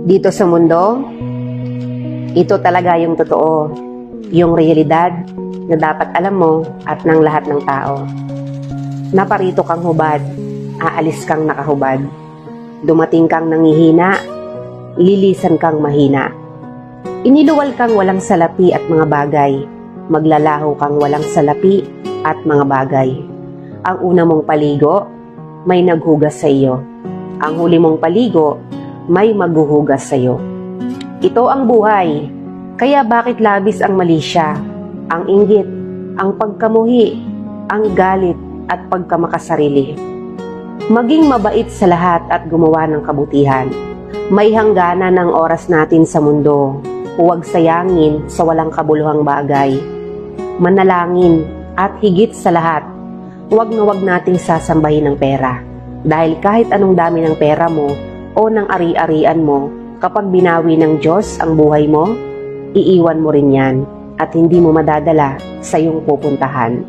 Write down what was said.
Dito sa mundo, ito talaga yung totoo, yung realidad na dapat alam mo at ng lahat ng tao. Naparito kang hubad, aalis kang nakahubad. Dumating kang nangihina, lilisan kang mahina. Iniluwal kang walang salapi at mga bagay, maglalaho kang walang salapi at mga bagay. Ang una mong paligo, may naghugas sa iyo. Ang huli mong paligo, may maghuhugas sa iyo. Ito ang buhay, kaya bakit labis ang mali siya, ang inggit, ang pagkamuhi, ang galit at pagkamakasarili. Maging mabait sa lahat at gumawa ng kabutihan. May hangganan ng oras natin sa mundo. Huwag sayangin sa walang kabuluhang bagay. Manalangin at higit sa lahat, huwag na huwag nating sasambahin ng pera. Dahil kahit anong dami ng pera mo o ng ari-arian mo, kapag binawi ng Diyos ang buhay mo, iiwan mo rin yan at hindi mo madadala sa iyong pupuntahan.